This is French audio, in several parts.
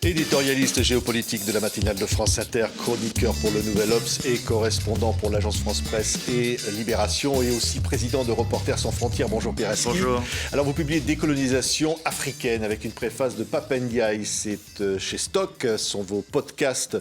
Éditorialiste géopolitique de la matinale de France Inter, chroniqueur pour le Nouvel Obs et correspondant pour l'agence France Presse et Libération, et aussi président de Reporters sans frontières. Bonjour Pierre Aski. Bonjour. Alors vous publiez Décolonisation africaine avec une préface de Pape Ndiaye. C'est chez Stock, sont vos podcasts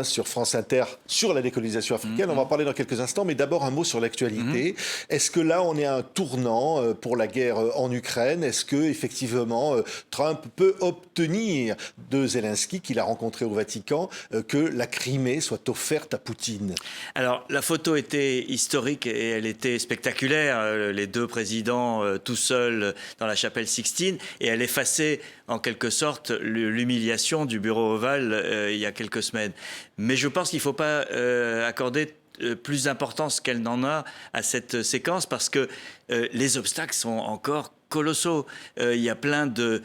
sur France Inter sur la décolonisation africaine. On va en parler dans quelques instants, mais d'abord un mot sur l'actualité. Est-ce que là on est à un tournant pour la guerre en Ukraine? Est-ce que effectivement Trump peut obtenir de Zelensky, qu'il a rencontré au Vatican, que la Crimée soit offerte à Poutine? Alors, la photo était historique et elle était spectaculaire. Les deux présidents tout seuls dans la chapelle Sixtine, et elle effaçait en quelque sorte l'humiliation du bureau ovale il y a quelques semaines. Mais je pense qu'il ne faut pas accorder plus d'importance qu'elle n'en a à cette séquence, parce que les obstacles sont encore colossaux. Il y a plein de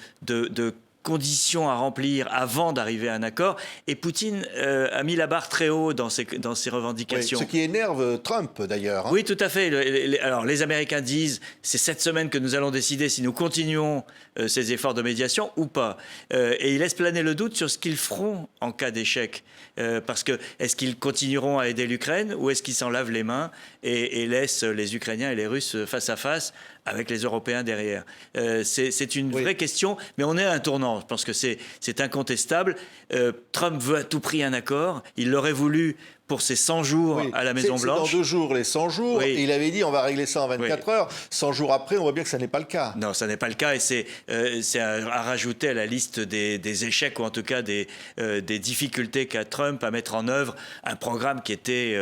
conditions à remplir avant d'arriver à un accord. Et Poutine a mis la barre très haut dans ses revendications. Oui, ce qui énerve Trump, d'ailleurs. Oui, tout à fait. Alors, les Américains disent c'est cette semaine que nous allons décider si nous continuons ces efforts de médiation ou pas. Et ils laissent planer le doute sur ce qu'ils feront en cas d'échec. Parce que est-ce qu'ils continueront à aider l'Ukraine, ou est-ce qu'ils s'en lavent les mains et laissent les Ukrainiens et les Russes face à face avec les Européens derrière? C'est une vraie question, mais on est à un tournant. Je pense que c'est incontestable. Trump veut à tout prix un accord. Il l'aurait voulu pour ses 100 jours à la Maison-Blanche. C'est dans 2 jours, les 100 jours. Oui. Et il avait dit on va régler ça en 24 heures. 100 jours après, on voit bien que ça n'est pas le cas. Non, ça n'est pas le cas, et c'est à rajouter à la liste des échecs, ou en tout cas des difficultés qu'a Trump à mettre en œuvre un programme qui était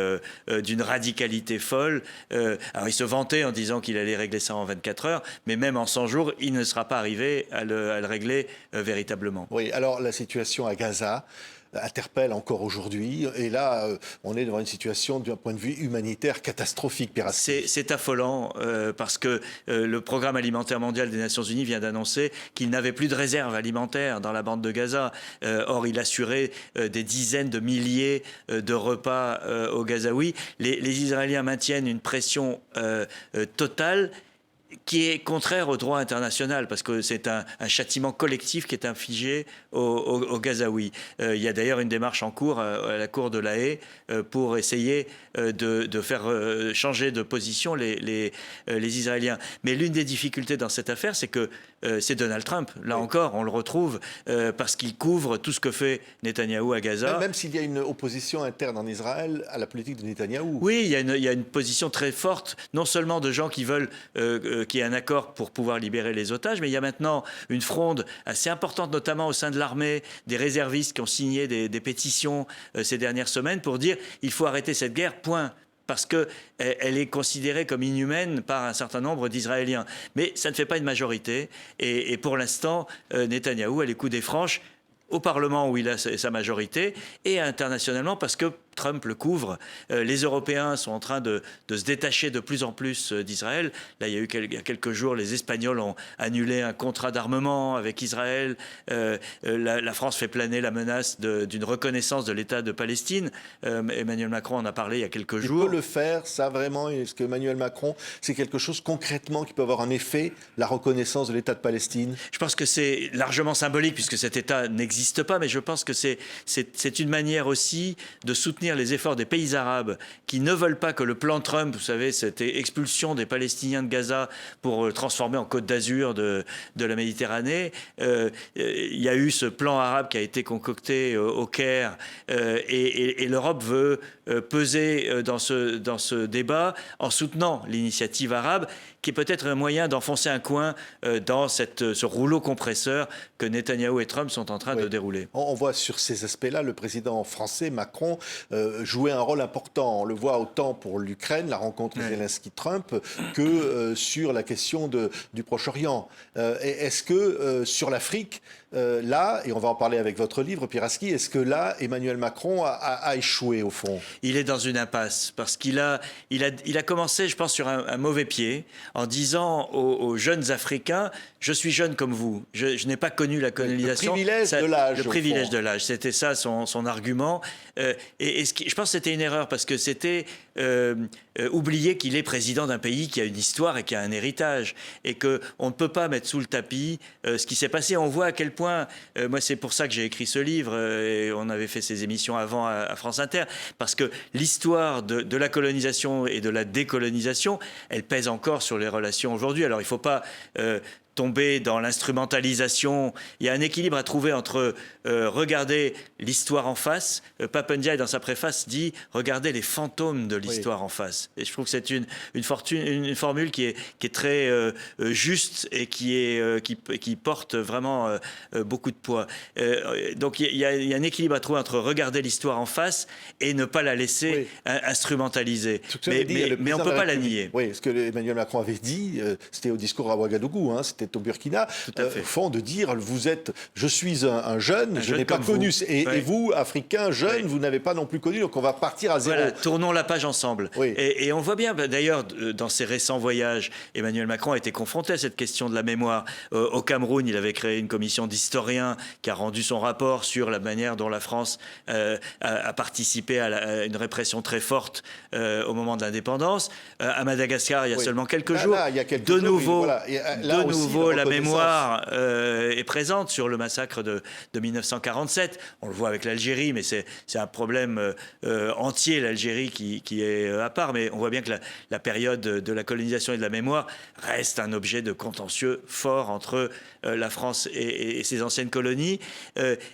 d'une radicalité folle. Alors il se vantait en disant qu'il allait régler ça en 24 heures, mais même en 100 jours, il ne sera pas arrivé à le régler véritablement. Oui, alors la situation à Gaza interpelle encore aujourd'hui. Et là, on est devant une situation d'un point de vue humanitaire catastrophique, Pierre Aski. C'est affolant parce que le Programme alimentaire mondial des Nations Unies vient d'annoncer qu'il n'avait plus de réserve alimentaire dans la bande de Gaza. Or, il assurait des dizaines de milliers de repas aux Gazaouis. Les Israéliens maintiennent une pression totale qui est contraire au droit international, parce que c'est un châtiment collectif qui est infligé aux Gazaouis. Il y a d'ailleurs une démarche en cours à la Cour de la Haye pour essayer de faire changer de position les Israéliens. Mais l'une des difficultés dans cette affaire, c'est que c'est Donald Trump. Là encore, on le retrouve parce qu'il couvre tout ce que fait Netanyahou à Gaza. Même s'il y a une opposition interne en Israël à la politique de Netanyahou. Oui, il y a une position très forte, non seulement de gens qui veulent qu'il y ait un accord pour pouvoir libérer les otages, mais il y a maintenant une fronde assez importante, notamment au sein de l'armée, des réservistes qui ont signé des pétitions ces dernières semaines pour dire il faut arrêter cette guerre, point. Parce qu'elle est considérée comme inhumaine par un certain nombre d'Israéliens. Mais ça ne fait pas une majorité. Et pour l'instant, Netanyahou a les coups des franches au Parlement, où il a sa majorité, et internationalement, parce que Trump le couvre. Les Européens sont en train de se détacher de plus en plus d'Israël. Là, il y a quelques jours, les Espagnols ont annulé un contrat d'armement avec Israël. La France fait planer la menace d'une reconnaissance de l'État de Palestine. Emmanuel Macron en a parlé il y a quelques jours. Il peut le faire, ça vraiment? Est-ce que Emmanuel Macron, c'est quelque chose concrètement qui peut avoir un effet, la reconnaissance de l'État de Palestine? Je pense que c'est largement symbolique, puisque cet État n'existe pas, mais je pense que c'est une manière aussi de soutenir les efforts des pays arabes qui ne veulent pas que le plan Trump, vous savez, cette expulsion des Palestiniens de Gaza pour le transformer en Côte d'Azur de la Méditerranée. Il y a eu ce plan arabe qui a été concocté au Caire, et l'Europe veut peser dans ce débat en soutenant l'initiative arabe, qui est peut-être un moyen d'enfoncer un coin dans ce rouleau compresseur que Netanyahou et Trump sont en train de dérouler. On voit sur ces aspects-là le président français, Macron, jouer un rôle important. On le voit autant pour l'Ukraine, la rencontre Zelensky-Trump, que sur la question du Proche-Orient. Est-ce que sur l'Afrique, là, et on va en parler avec votre livre, Pierre Aski, est-ce que là, Emmanuel Macron a échoué au fond? Il est dans une impasse, parce qu'il a commencé, je pense, sur un mauvais pied, en disant aux jeunes Africains « Je suis jeune comme vous, je n'ai pas connu la colonisation. » Le privilège de l'âge. Le privilège de l'âge, c'était ça son argument. Et je pense que c'était une erreur, parce que c'était oublier qu'il est président d'un pays qui a une histoire et qui a un héritage, et qu'on ne peut pas mettre sous le tapis ce qui s'est passé. On voit à quel point, moi c'est pour ça que j'ai écrit ce livre, et on avait fait ces émissions avant à France Inter, parce que l'histoire de la colonisation et de la décolonisation, elle pèse encore sur les relations aujourd'hui. Alors il ne faut pas tomber dans l'instrumentalisation. Il y a un équilibre à trouver entre regarder l'histoire en face. Pap Ndiaye, dans sa préface, dit « Regardez les fantômes de l'histoire en face ». Et je trouve que c'est une formule qui est très juste et qui porte vraiment beaucoup de poids. Donc il y a un équilibre à trouver entre regarder l'histoire en face et ne pas la laisser instrumentaliser. Mais on ne peut pas la nier. Oui, ce que Emmanuel Macron avait dit, c'était au discours à Ouagadougou, c'était au Burkina, au fond de dire je suis un jeune, je n'ai pas connu, et vous, Africains jeunes, vous n'avez pas non plus connu, donc on va partir à zéro. Voilà, tournons la page ensemble. Oui. Et on voit bien, d'ailleurs, dans ses récents voyages, Emmanuel Macron a été confronté à cette question de la mémoire. Au Cameroun, il avait créé une commission d'historiens qui a rendu son rapport sur la manière dont la France a participé à une répression très forte au moment de l'indépendance. À Madagascar, il y a seulement quelques jours. De nouveau, la mémoire est présente sur le massacre de 1947. On le voit avec l'Algérie, mais c'est un problème entier, l'Algérie, qui est à part. Mais on voit bien que la période de la colonisation et de la mémoire reste un objet de contentieux fort entre la France et ses anciennes colonies.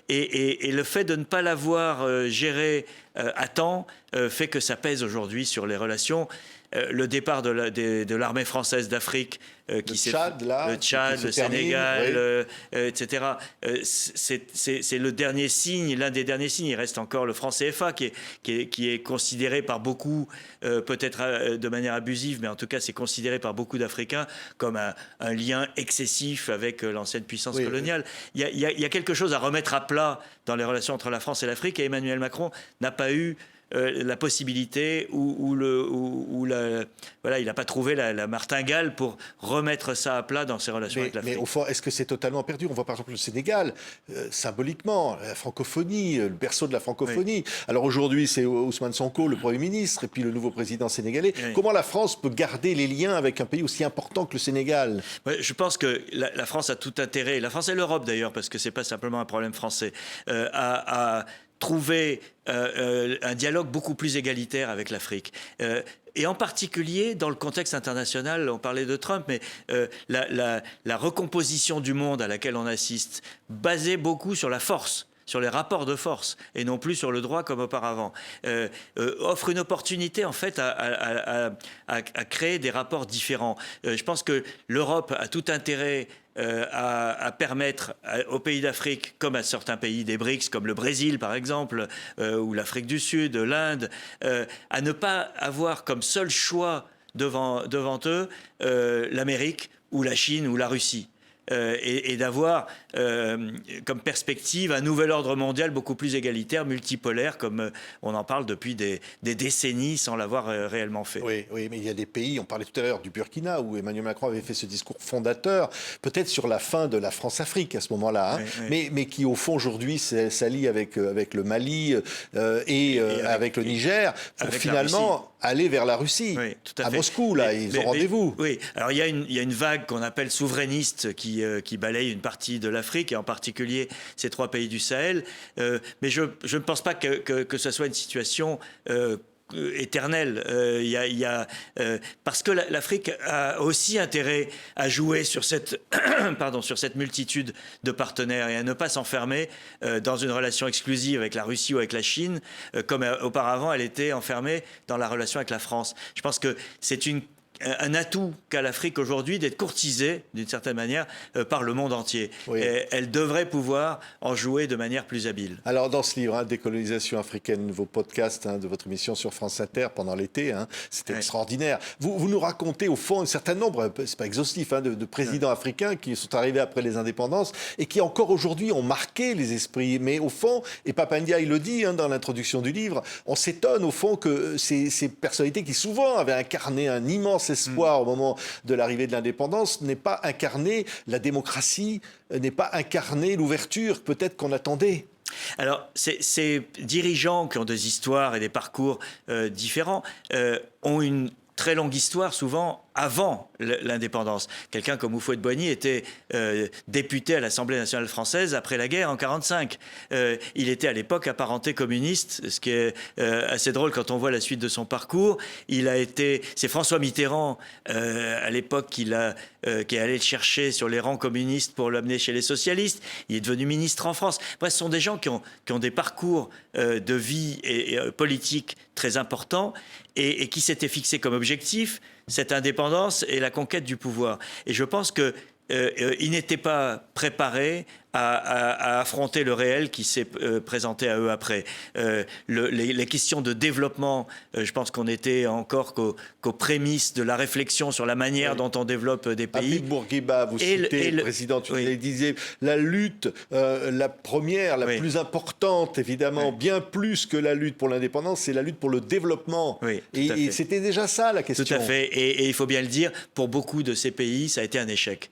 Et le fait de ne pas l'avoir géré à temps fait que ça pèse aujourd'hui sur les relations. Le départ de l'armée française d'Afrique, le Tchad, le Sénégal, etc. C'est le dernier signe, l'un des derniers signes. Il reste encore le franc CFA qui est considéré par beaucoup, peut-être de manière abusive, mais en tout cas c'est considéré par beaucoup d'Africains comme un lien excessif avec l'ancienne puissance coloniale. Il y a quelque chose à remettre à plat dans les relations entre la France et l'Afrique, et Emmanuel Macron n'a pas eu la possibilité il n'a pas trouvé la martingale pour remettre ça à plat dans ses relations avec l'Afrique. Mais au fond, est-ce que c'est totalement perdu? On voit par exemple le Sénégal, symboliquement, la francophonie, le berceau de la francophonie. Oui. Alors aujourd'hui, c'est Ousmane Sonko, le Premier ministre, et puis le nouveau président sénégalais. Oui. Comment la France peut garder les liens avec un pays aussi important que le Sénégal? Je pense que la France a tout intérêt, la France et l'Europe d'ailleurs, parce que ce n'est pas simplement un problème français, à trouver un dialogue beaucoup plus égalitaire avec l'Afrique. Et en particulier, dans le contexte international, on parlait de Trump, mais la recomposition du monde à laquelle on assiste, basée beaucoup sur la force, sur les rapports de force, et non plus sur le droit comme auparavant, offre une opportunité en fait à créer des rapports différents. Je pense que l'Europe a tout intérêt à permettre aux pays d'Afrique, comme à certains pays des BRICS, comme le Brésil par exemple, ou l'Afrique du Sud, l'Inde, à ne pas avoir comme seul choix devant eux l'Amérique ou la Chine ou la Russie. Et d'avoir comme perspective un nouvel ordre mondial beaucoup plus égalitaire, multipolaire, comme on en parle depuis des décennies sans l'avoir réellement fait. Oui, mais il y a des pays, on parlait tout à l'heure du Burkina, où Emmanuel Macron avait fait ce discours fondateur, peut-être sur la fin de la France-Afrique à ce moment-là, mais qui au fond aujourd'hui s'allie avec le Mali et avec le Niger, pour finalement aller vers la Russie, oui, tout à fait. Moscou, là, ils ont rendez-vous. Oui, alors il y a une vague qu'on appelle souverainiste qui balaye une partie de l'Afrique, et en particulier ces 3 pays du Sahel. Mais je ne pense pas que ce soit une situation éternelle. Parce que l'Afrique a aussi intérêt à jouer sur cette multitude de partenaires et à ne pas s'enfermer dans une relation exclusive avec la Russie ou avec la Chine, comme auparavant elle était enfermée dans la relation avec la France. Je pense que c'est un atout qu'a l'Afrique aujourd'hui d'être courtisée, d'une certaine manière, par le monde entier. Oui. Elle devrait pouvoir en jouer de manière plus habile. Alors, dans ce livre, Décolonisation africaine, vos podcasts de votre émission sur France Inter pendant l'été, c'était extraordinaire. Vous nous racontez, au fond, un certain nombre, c'est pas exhaustif, de présidents africains qui sont arrivés après les indépendances et qui, encore aujourd'hui, ont marqué les esprits. Mais au fond, et Pap Ndiaye le dit dans l'introduction du livre, on s'étonne, au fond, que ces personnalités qui, souvent, avaient incarné un immense espoir au moment de l'arrivée de l'indépendance, n'aient pas incarné la démocratie, n'aient pas incarné l'ouverture peut-être qu'on attendait. Alors, ces dirigeants qui ont des histoires et des parcours différents ont une très longue histoire, souvent avant l'indépendance. Quelqu'un comme Houphouët-Boigny était député à l'Assemblée nationale française après la guerre en 1945. Il était à l'époque apparenté communiste, ce qui est assez drôle quand on voit la suite de son parcours. C'est François Mitterrand, à l'époque, qui est allé le chercher sur les rangs communistes pour l'amener chez les socialistes. Il est devenu ministre en France. Bref, ce sont des gens qui ont des parcours de vie et politique très importants et qui s'étaient fixés comme objectif cette indépendance et la conquête du pouvoir. Et je pense qu'ils n'étaient pas préparés à affronter le réel qui s'est présenté à eux après. Les questions de développement, je pense qu'on était encore qu'aux prémices de la réflexion sur la manière dont on développe des pays. Habib Bourguiba, vous citez le président, il disait la lutte, la première, la plus importante, évidemment, bien plus que la lutte pour l'indépendance, c'est la lutte pour le développement. Oui, et c'était déjà ça la question. Tout à fait. Et il faut bien le dire, pour beaucoup de ces pays, ça a été un échec.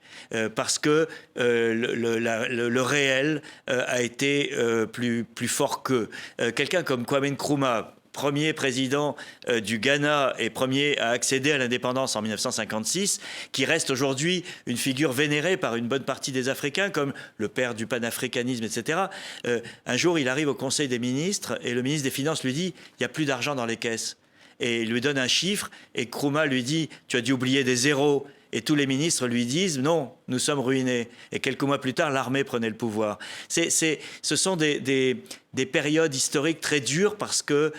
Parce que le réel a été plus fort qu'eux. Quelqu'un comme Kwame Nkrumah, premier président du Ghana et premier à accéder à l'indépendance en 1956, qui reste aujourd'hui une figure vénérée par une bonne partie des Africains, comme le père du panafricanisme, etc. Un jour, il arrive au Conseil des ministres et le ministre des Finances lui dit « il n'y a plus d'argent dans les caisses ». Et il lui donne un chiffre et Nkrumah lui dit « tu as dû oublier des zéros ». Et tous les ministres lui disent « non, nous sommes ruinés ». Et quelques mois plus tard, l'armée prenait le pouvoir. Ce sont des périodes historiques très dures parce que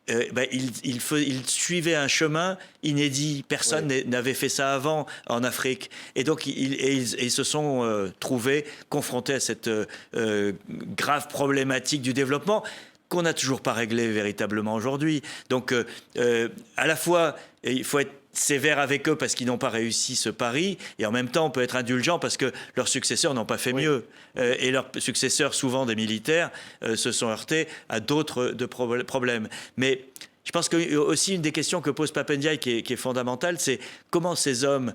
il suivait un chemin inédit. Personne n'avait fait ça avant en Afrique. Et donc, ils se sont trouvés confrontés à cette grave problématique du développement qu'on n'a toujours pas réglé véritablement aujourd'hui. Donc, à la fois, il faut être sévère avec eux parce qu'ils n'ont pas réussi ce pari, et en même temps, on peut être indulgent parce que leurs successeurs n'ont pas fait mieux. Et leurs successeurs, souvent des militaires, se sont heurtés à d'autres problèmes. Mais je pense que aussi une des questions que pose Pape Ndiaye qui est fondamentale, c'est comment ces hommes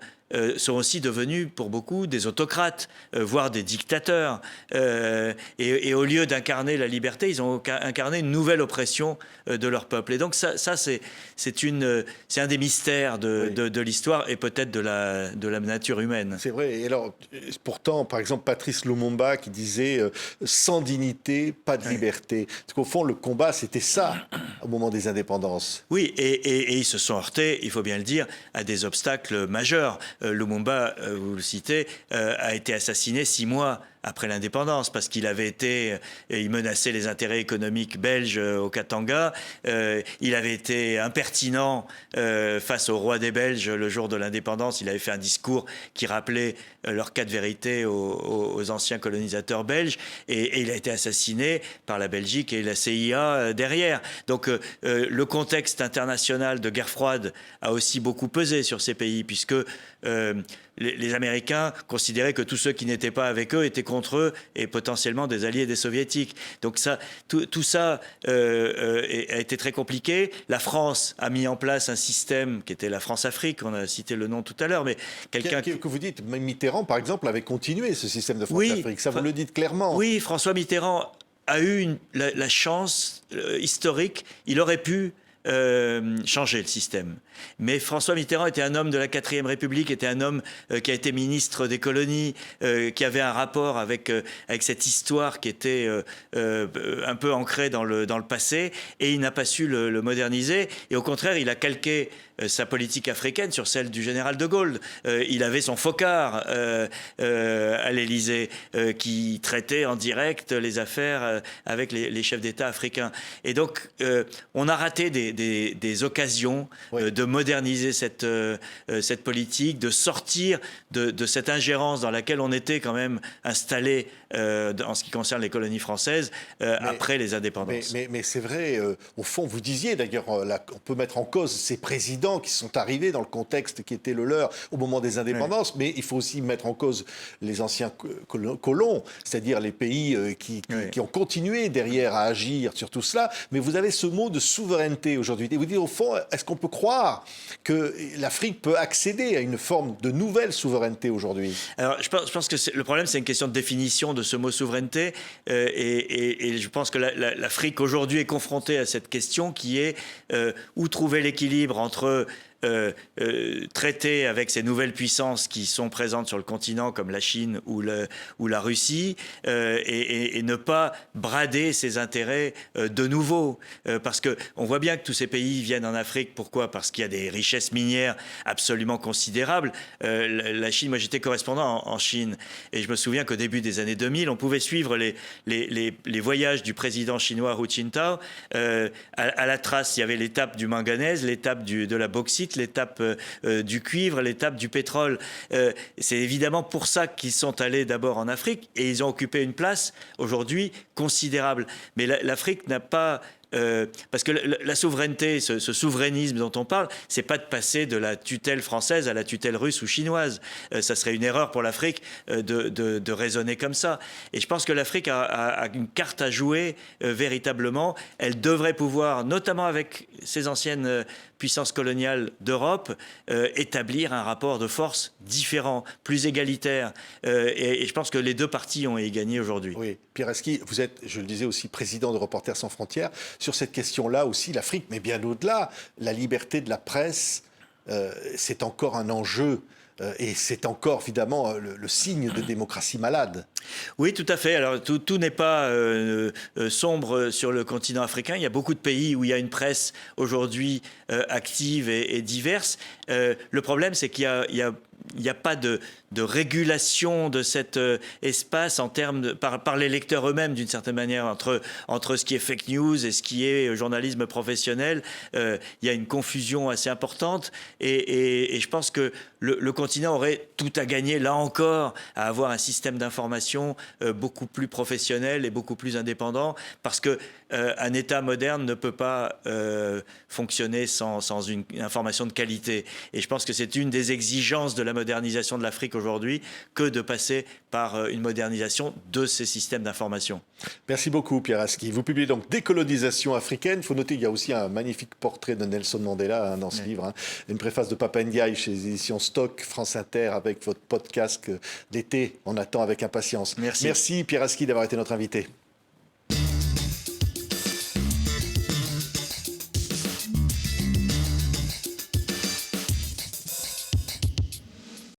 sont aussi devenus, pour beaucoup, des autocrates, voire des dictateurs. Et au lieu d'incarner la liberté, ils ont incarné une nouvelle oppression de leur peuple. Et donc ça c'est un des mystères de l'histoire et peut-être de la nature humaine. C'est vrai. Et alors, pourtant, par exemple, Patrice Lumumba qui disait sans dignité, pas de liberté. Parce qu'au fond, le combat, c'était ça au moment des indépendances. Oui, et ils se sont heurtés, il faut bien le dire, à des obstacles majeurs. Lumumba, vous le citez, a été assassiné 6 mois après l'indépendance, parce qu'il il menaçait les intérêts économiques belges au Katanga. Il avait été impertinent face au roi des Belges le jour de l'indépendance. Il avait fait un discours qui rappelait leur cas de vérité aux anciens colonisateurs belges. Et il a été assassiné par la Belgique et la CIA derrière. Donc le contexte international de guerre froide a aussi beaucoup pesé sur ces pays, puisque les Américains considéraient que tous ceux qui n'étaient pas avec eux étaient contre eux et potentiellement des alliés des Soviétiques. Donc tout ça a été très compliqué. La France a mis en place un système qui était la France-Afrique, on a cité le nom tout à l'heure, mais quelqu'un que vous dites, Mitterrand par exemple avait continué ce système de France-Afrique, ça vous le dites clairement. Oui, François Mitterrand a eu la chance historique, il aurait pu changer le système. Mais François Mitterrand était un homme de la 4e République, était un homme qui a été ministre des colonies, qui avait un rapport avec cette histoire qui était un peu ancrée dans le passé, et il n'a pas su le moderniser. Et au contraire, il a calqué sa politique africaine sur celle du général de Gaulle. Il avait son Foccart à l'Élysée qui traitait en direct les affaires avec les chefs d'État africains. Et donc, on a raté des occasions de moderniser cette politique, de sortir de cette ingérence dans laquelle on était quand même installé en ce qui concerne les colonies françaises après les indépendances. Mais c'est vrai, au fond, vous disiez d'ailleurs, on peut mettre en cause ces présidents qui sont arrivés dans le contexte qui était le leur au moment des indépendances, mais il faut aussi mettre en cause les anciens colons, c'est-à-dire les pays qui ont continué derrière à agir sur tout cela. Mais vous avez ce mot de souveraineté aujourd'hui. Et vous dites, au fond, est-ce qu'on peut croire croire que l'Afrique peut accéder à une forme de nouvelle souveraineté aujourd'hui? Alors, je pense que le problème, c'est une question de définition de ce mot souveraineté. Et je pense que l'Afrique aujourd'hui est confrontée à cette question qui est où trouver l'équilibre entre traiter avec ces nouvelles puissances qui sont présentes sur le continent, comme la Chine ou la Russie, et ne pas brader ses intérêts de nouveau. Parce qu'on voit bien que tous ces pays viennent en Afrique. Pourquoi? Parce qu'il y a des richesses minières absolument considérables. La Chine, moi j'étais correspondant en Chine, et je me souviens qu'au début des années 2000, on pouvait suivre les voyages du président chinois Hu Jintao. À la trace, il y avait l'étape du manganèse, l'étape de la bauxite, l'étape du cuivre, l'étape du pétrole. C'est évidemment pour ça qu'ils sont allés d'abord en Afrique, et ils ont occupé une place aujourd'hui considérable. Mais l'Afrique n'a pas... parce que la souveraineté, ce souverainisme dont on parle, c'est pas de passer de la tutelle française à la tutelle russe ou chinoise. Ça serait une erreur pour l'Afrique de raisonner comme ça. Et je pense que l'Afrique a une carte à jouer véritablement. Elle devrait pouvoir, notamment avec ses anciennes puissances coloniales d'Europe, établir un rapport de force différent, plus égalitaire. Et je pense que les deux parties ont y gagné aujourd'hui. Oui, Pierre Aski, vous êtes, je le disais aussi, président de Reporters sans frontières. Sur cette question-là aussi, l'Afrique, mais bien au-delà, la liberté de la presse, c'est encore un enjeu. Et c'est encore, évidemment, le signe de démocratie malade. Oui, tout à fait. Alors, tout n'est pas sombre sur le continent africain. Il y a beaucoup de pays où il y a une presse aujourd'hui active et diverse. Le problème, c'est qu'il n'y a pas de régulation de cet espace en termes par les lecteurs eux-mêmes, d'une certaine manière, entre ce qui est fake news et ce qui est journalisme professionnel. Il y a une confusion assez importante, et je pense que le continent aurait tout à gagner, là encore, à avoir un système d'information beaucoup plus professionnel et beaucoup plus indépendant, parce que un État moderne ne peut pas fonctionner sans une information de qualité. Et je pense que c'est une des exigences de la modernisation de l'Afrique aujourd'hui, que de passer par une modernisation de ces systèmes d'information. Merci beaucoup, Pierre Aski. Vous publiez donc Décolonisation africaine. Il faut noter qu'il y a aussi un magnifique portrait de Nelson Mandela dans ce livre. Une préface de Papa Ndiaye chez les éditions Stock, France Inter, avec votre podcast d'été. On attend avec impatience. Merci. Merci, Pierre Aski, d'avoir été notre invité.